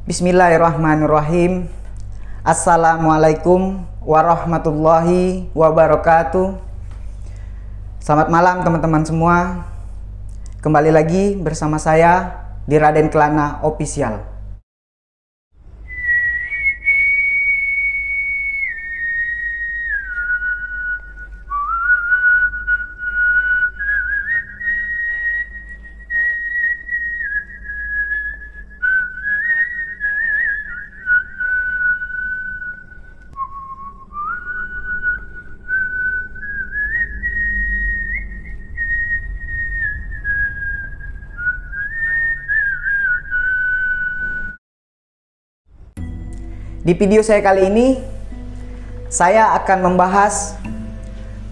Bismillahirrahmanirrahim. Assalamualaikum warahmatullahi wabarakatuh. Selamat malam teman-teman semua. Kembali lagi bersama saya di Raden Kelana Official. Di video saya kali ini, saya akan membahas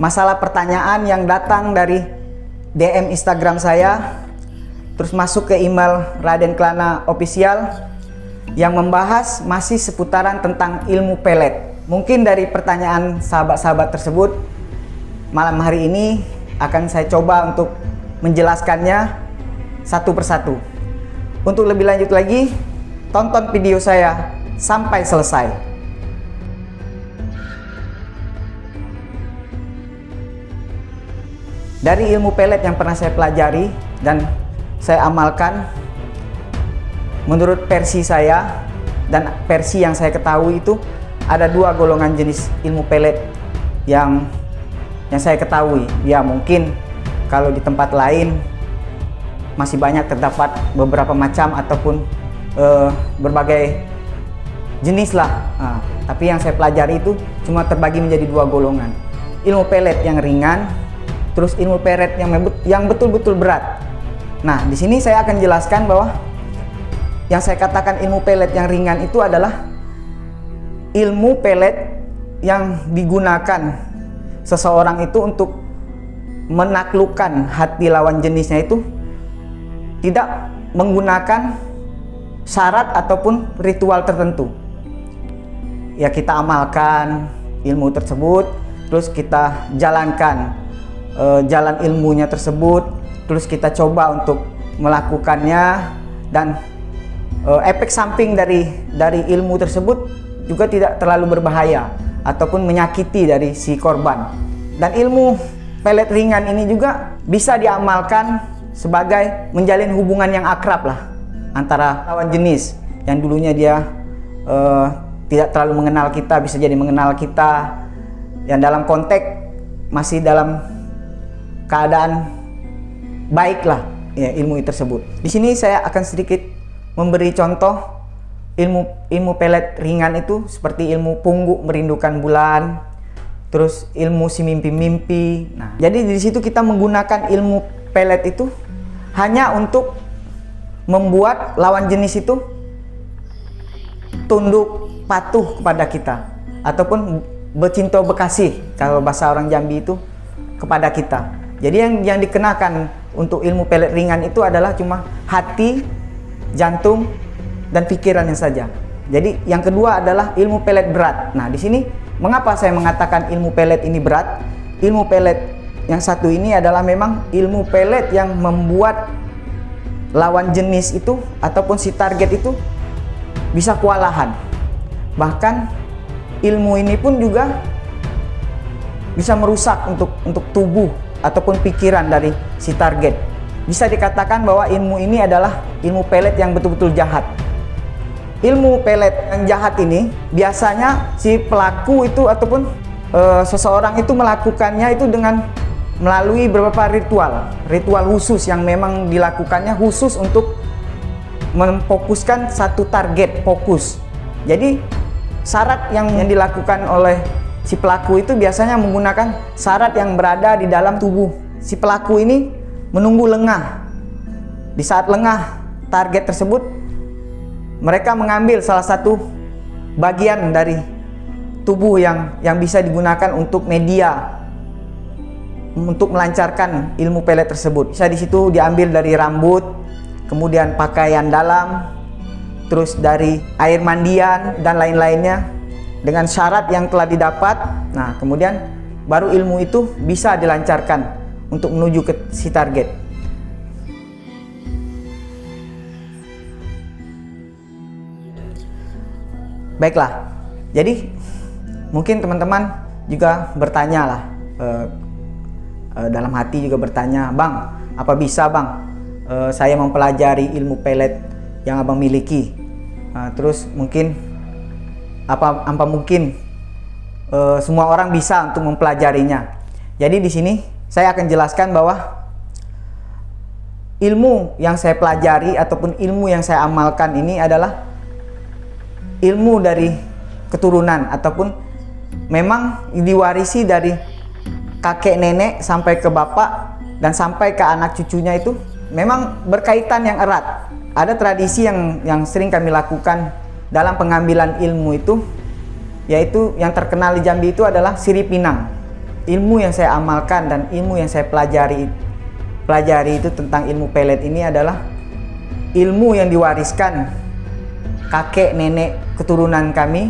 masalah pertanyaan yang datang dari DM Instagram saya, terus masuk ke email Raden Kelana Official yang membahas masih seputaran tentang ilmu pelet. Mungkin dari pertanyaan sahabat-sahabat tersebut, malam hari ini akan saya coba untuk menjelaskannya satu persatu. Untuk lebih lanjut lagi, tonton video saya sampai selesai. Dari ilmu pelet yang pernah saya pelajari dan saya amalkan, menurut versi saya dan versi yang saya ketahui itu ada dua golongan jenis ilmu pelet yang saya ketahui. Ya mungkin kalau di tempat lain masih banyak terdapat beberapa macam ataupun berbagai jenis lah. Tapi yang saya pelajari itu cuma terbagi menjadi dua golongan. Ilmu pelet yang ringan, terus ilmu pelet yang betul-betul berat. Nah, di sini saya akan jelaskan bahwa yang saya katakan ilmu pelet yang ringan itu adalah ilmu pelet yang digunakan seseorang itu untuk menaklukkan hati lawan jenisnya itu tidak menggunakan syarat ataupun ritual tertentu. Ya, kita amalkan ilmu tersebut, terus kita jalankan jalan ilmunya tersebut, terus kita coba untuk melakukannya, dan efek samping dari ilmu tersebut juga tidak terlalu berbahaya ataupun menyakiti dari si korban. Dan ilmu pelet ringan ini juga bisa diamalkan sebagai menjalin hubungan yang akrab lah antara lawan jenis yang dulunya dia tidak terlalu mengenal kita, bisa jadi mengenal kita, yang dalam konteks masih dalam keadaan baik lah ya, ilmu tersebut. Di sini saya akan sedikit memberi contoh ilmu pelet ringan itu seperti ilmu pungguk merindukan bulan, terus ilmu si mimpi-mimpi. Nah, jadi di situ kita menggunakan ilmu pelet itu hanya untuk membuat lawan jenis itu tunduk patuh kepada kita ataupun bercinta bekasih kalau bahasa orang Jambi itu kepada kita. Jadi yang dikenakan untuk ilmu pelet ringan itu adalah cuma hati, jantung, dan pikirannya saja. Jadi yang kedua adalah ilmu pelet berat. Nah, di sini mengapa saya mengatakan ilmu pelet ini berat? Ilmu pelet yang satu ini adalah memang ilmu pelet yang membuat lawan jenis itu ataupun si target itu bisa kewalahan. Bahkan ilmu ini pun juga bisa merusak untuk tubuh ataupun pikiran dari si target. Bisa dikatakan bahwa ilmu ini adalah ilmu pelet yang betul-betul jahat. Ilmu pelet yang jahat ini biasanya si pelaku itu ataupun seseorang itu melakukannya itu dengan melalui beberapa ritual khusus yang memang dilakukannya khusus untuk memfokuskan satu target fokus. Jadi syarat yang dilakukan oleh si pelaku itu biasanya menggunakan syarat yang berada di dalam tubuh si pelaku ini menunggu lengah. Di saat lengah target tersebut, mereka mengambil salah satu bagian dari tubuh yang bisa digunakan untuk media untuk melancarkan ilmu pelet tersebut. Bisa di situ diambil dari rambut, kemudian pakaian dalam, terus dari air mandian dan lain-lainnya dengan syarat yang telah didapat. Nah, kemudian baru ilmu itu bisa dilancarkan untuk menuju ke si target. Baiklah, jadi mungkin teman-teman juga bertanya lah, dalam hati juga bertanya, Bang, apa bisa Bang saya mempelajari ilmu pelet yang Abang miliki? Terus mungkin apa mungkin semua orang bisa untuk mempelajarinya? Jadi di sini saya akan jelaskan bahwa ilmu yang saya pelajari ataupun ilmu yang saya amalkan ini adalah ilmu dari keturunan ataupun memang diwarisi dari kakek nenek sampai ke bapak dan sampai ke anak cucunya, itu memang berkaitan yang erat. Ada tradisi yang sering kami lakukan dalam pengambilan ilmu itu, yaitu yang terkenal di Jambi itu adalah Sirip Pinang. Ilmu yang saya amalkan dan ilmu yang saya pelajari itu tentang ilmu pelet ini adalah ilmu yang diwariskan kakek nenek keturunan kami,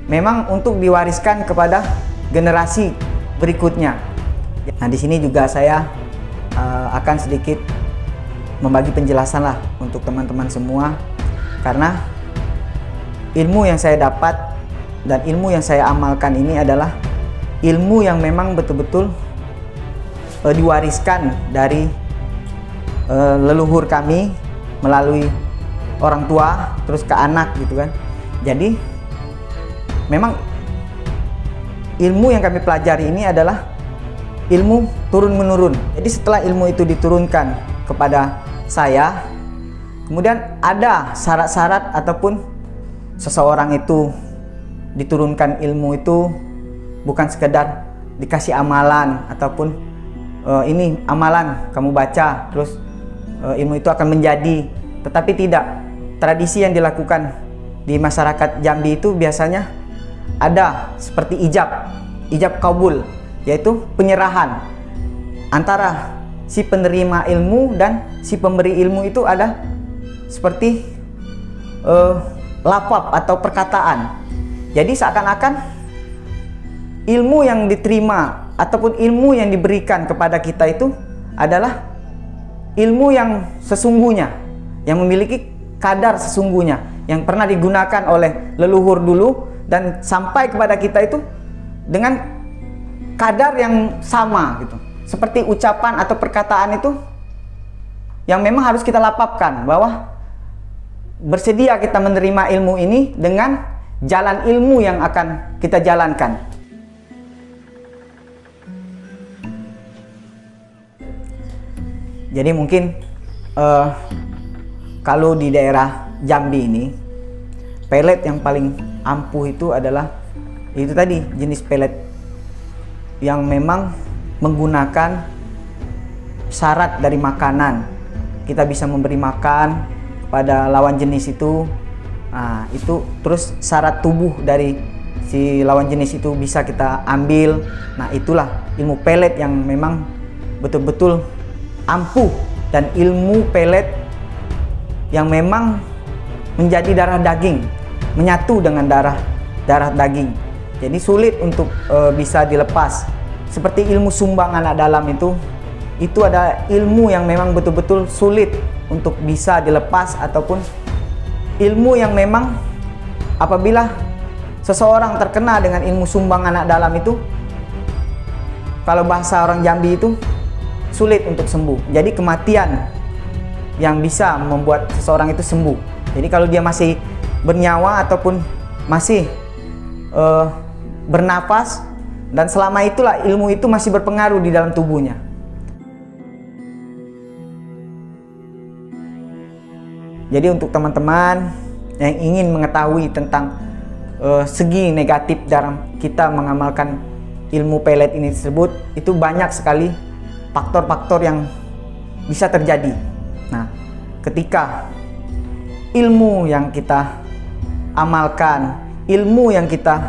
memang untuk diwariskan kepada generasi berikutnya. Nah, di sini juga saya akan sedikit membagi penjelasan lah untuk teman-teman semua, karena ilmu yang saya dapat dan ilmu yang saya amalkan ini adalah ilmu yang memang betul-betul diwariskan dari leluhur kami melalui orang tua terus ke anak gitu kan. Jadi memang ilmu yang kami pelajari ini adalah ilmu turun menurun. Jadi setelah ilmu itu diturunkan kepada saya, kemudian ada syarat-syarat ataupun seseorang itu diturunkan ilmu itu bukan sekedar dikasih amalan ataupun ini amalan kamu baca terus ilmu itu akan menjadi, tetapi tidak. Tradisi yang dilakukan di masyarakat Jambi itu biasanya ada seperti ijab kabul, yaitu penyerahan antara si penerima ilmu dan si pemberi ilmu. Itu ada seperti lafaz atau perkataan. Jadi seakan-akan ilmu yang diterima ataupun ilmu yang diberikan kepada kita itu adalah ilmu yang sesungguhnya, yang memiliki kadar sesungguhnya, yang pernah digunakan oleh leluhur dulu dan sampai kepada kita itu dengan kadar yang sama gitu. Seperti ucapan atau perkataan itu yang memang harus kita lapapkan, bahwa bersedia kita menerima ilmu ini dengan jalan ilmu yang akan kita jalankan. Jadi mungkin kalau di daerah Jambi ini, pelet yang paling ampuh itu adalah itu tadi, jenis pelet yang memang menggunakan syarat dari makanan. Kita bisa memberi makan pada lawan jenis itu. Nah, itu terus syarat tubuh dari si lawan jenis itu bisa kita ambil. Nah, itulah ilmu pelet yang memang betul-betul ampuh, dan ilmu pelet yang memang menjadi darah daging, menyatu dengan darah daging. Jadi sulit untuk bisa dilepas. Seperti ilmu sumbang anak dalam itu ada ilmu yang memang betul-betul sulit untuk bisa dilepas, ataupun ilmu yang memang apabila seseorang terkena dengan ilmu sumbang anak dalam itu, kalau bahasa orang Jambi itu sulit untuk sembuh. Jadi kematian yang bisa membuat seseorang itu sembuh. Jadi kalau dia masih bernyawa ataupun masih bernafas, dan selama itulah ilmu itu masih berpengaruh di dalam tubuhnya. Jadi untuk teman-teman yang ingin mengetahui tentang segi negatif dalam kita mengamalkan ilmu pelet ini tersebut, itu banyak sekali faktor-faktor yang bisa terjadi. Nah, ketika ilmu yang kita amalkan, ilmu yang kita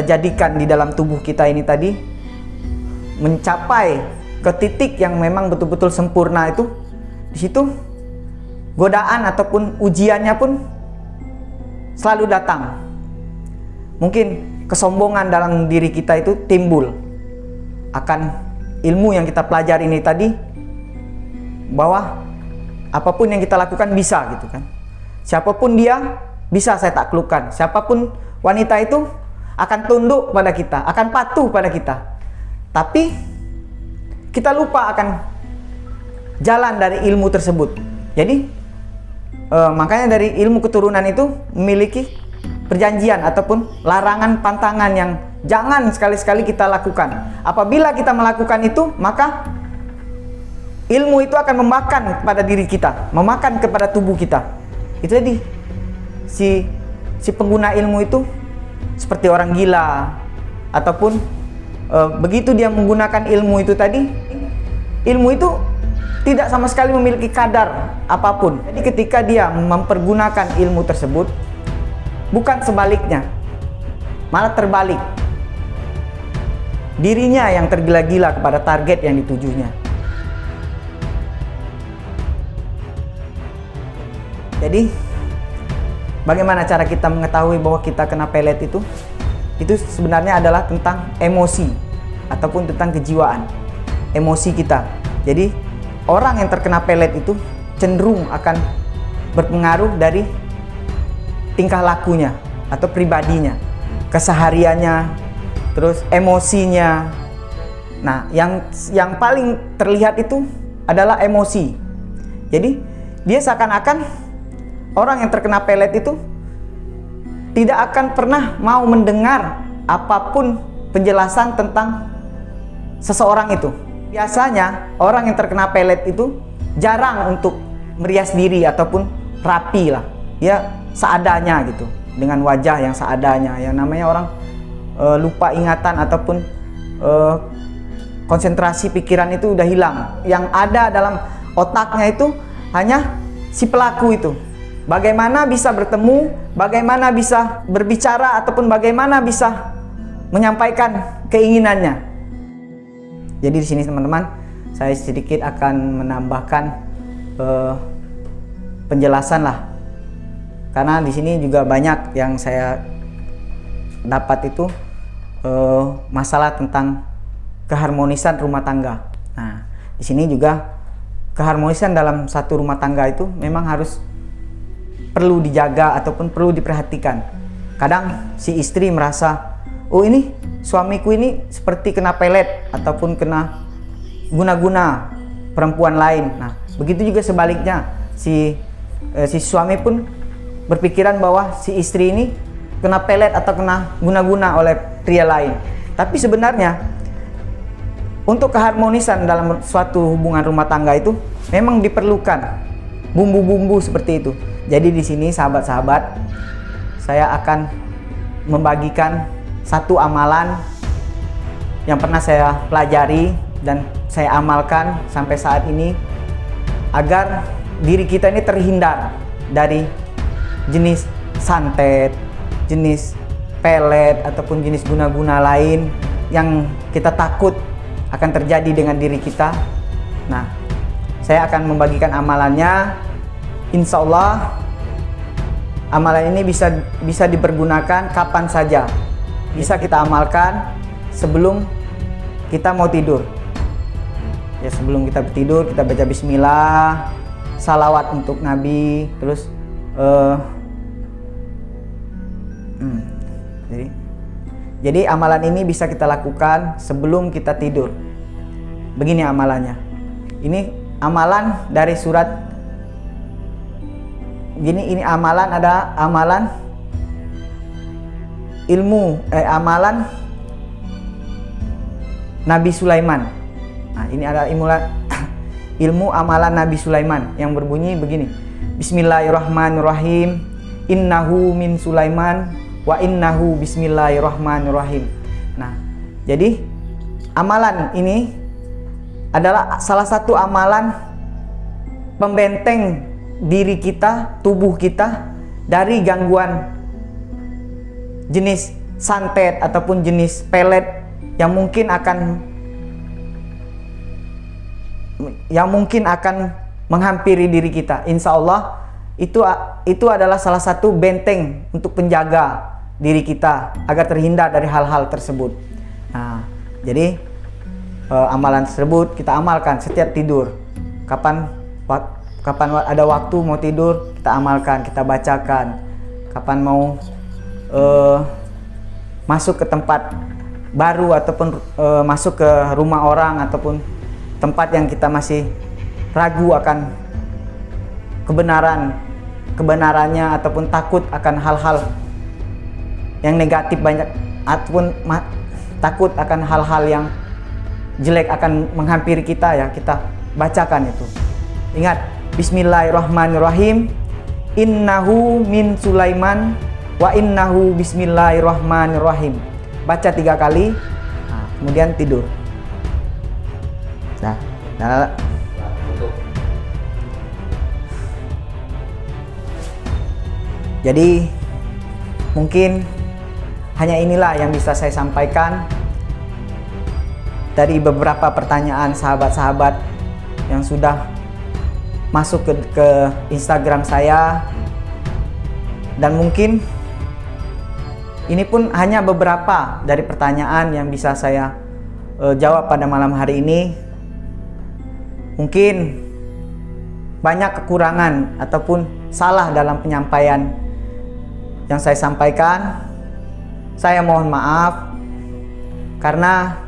jadikan di dalam tubuh kita ini tadi mencapai ke titik yang memang betul-betul sempurna, itu di situ godaan ataupun ujiannya pun selalu datang. Mungkin kesombongan dalam diri kita itu timbul akan ilmu yang kita pelajari ini tadi, bahwa apapun yang kita lakukan bisa gitu kan. Siapapun dia bisa saya taklukkan. Siapapun wanita itu akan tunduk pada kita, akan patuh pada kita. Tapi kita lupa akan jalan dari ilmu tersebut. Jadi makanya dari ilmu keturunan itu memiliki perjanjian ataupun larangan pantangan yang jangan sekali-sekali kita lakukan. Apabila kita melakukan itu, maka ilmu itu akan memakan kepada diri kita, memakan kepada tubuh kita. Itu tadi, si pengguna ilmu itu seperti orang gila, ataupun begitu dia menggunakan ilmu itu tadi, ilmu itu tidak sama sekali memiliki kadar apapun. Jadi ketika dia mempergunakan ilmu tersebut, bukan sebaliknya, malah terbalik. Dirinya yang tergila-gila kepada target yang ditujunya. Jadi, bagaimana cara kita mengetahui bahwa kita kena pelet itu? Itu sebenarnya adalah tentang emosi ataupun tentang kejiwaan, emosi kita. Jadi, orang yang terkena pelet itu cenderung akan berpengaruh dari tingkah lakunya atau pribadinya, kesehariannya, terus emosinya. Nah, yang paling terlihat itu adalah emosi. Jadi, dia seakan-akan orang yang terkena pelet itu tidak akan pernah mau mendengar apapun penjelasan tentang seseorang itu. Biasanya orang yang terkena pelet itu jarang untuk merias diri ataupun rapi lah. Ya seadanya gitu, dengan wajah yang seadanya. Yang namanya orang lupa ingatan ataupun konsentrasi pikiran itu udah hilang. Yang ada dalam otaknya itu hanya si pelaku itu. Bagaimana bisa bertemu, bagaimana bisa berbicara, ataupun bagaimana bisa menyampaikan keinginannya. Jadi di sini teman-teman, saya sedikit akan menambahkan penjelasan lah. Karena di sini juga banyak yang saya dapat itu masalah tentang keharmonisan rumah tangga. Nah, di sini juga keharmonisan dalam satu rumah tangga itu memang harus perlu dijaga ataupun perlu diperhatikan. Kadang si istri merasa, oh ini suamiku ini seperti kena pelet ataupun kena guna-guna perempuan lain. Nah, begitu juga sebaliknya, si suami pun berpikiran bahwa si istri ini kena pelet atau kena guna-guna oleh pria lain. Tapi sebenarnya untuk keharmonisan dalam suatu hubungan rumah tangga itu memang diperlukan bumbu-bumbu seperti itu. Jadi di sini sahabat-sahabat, saya akan membagikan satu amalan yang pernah saya pelajari dan saya amalkan sampai saat ini agar diri kita ini terhindar dari jenis santet, jenis pelet ataupun jenis guna-guna lain yang kita takut akan terjadi dengan diri kita. Nah, saya akan membagikan amalannya. Insya Allah amalan ini bisa dipergunakan kapan saja. Bisa kita amalkan sebelum kita mau tidur. Ya, sebelum kita tidur kita baca bismillah, salawat untuk Nabi, terus jadi amalan ini bisa kita lakukan sebelum kita tidur. Begini amalannya. Ini amalan dari surat. Ini amalan, ada amalan amalan Nabi Sulaiman. Nah, ini ada ilmu amalan Nabi Sulaiman yang berbunyi begini. Bismillahirrahmanirrahim. Innahu min Sulaiman wa innahu bismillahirrahmanirrahim. Nah, jadi amalan ini adalah salah satu amalan pembenteng diri kita, tubuh kita dari gangguan jenis santet ataupun jenis pelet yang mungkin akan menghampiri diri kita. Insya Allah itu adalah salah satu benteng untuk penjaga diri kita agar terhindar dari hal-hal tersebut. Nah, jadi amalan tersebut kita amalkan setiap tidur. Kapan ada waktu mau tidur, kita amalkan, kita bacakan. kapan mau masuk ke tempat baru ataupun masuk ke rumah orang ataupun tempat yang kita masih ragu akan kebenarannya ataupun takut akan hal-hal yang negatif banyak ataupun takut akan hal-hal yang jelek akan menghampiri kita, ya kita bacakan itu. Ingat, bismillahirrahmanirrahim, innahu min Sulaiman wa innahu bismillahirrahmanirrahim. Baca 3 kali, nah, kemudian tidur. Nah, jadi mungkin hanya inilah yang bisa saya sampaikan dari beberapa pertanyaan sahabat-sahabat yang sudah masuk ke Instagram saya, dan mungkin ini pun hanya beberapa dari pertanyaan yang bisa saya jawab pada malam hari ini. Mungkin banyak kekurangan ataupun salah dalam penyampaian yang saya sampaikan. Saya mohon maaf, karena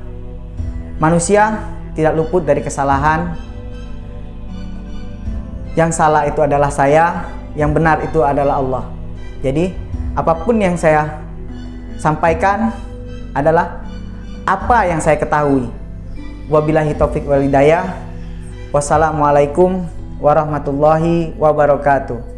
manusia tidak luput dari kesalahan. Yang salah itu adalah saya, yang benar itu adalah Allah. Jadi apapun yang saya sampaikan adalah apa yang saya ketahui. Wabillahi taufik wal hidayah. Wassalamualaikum warahmatullahi wabarakatuh.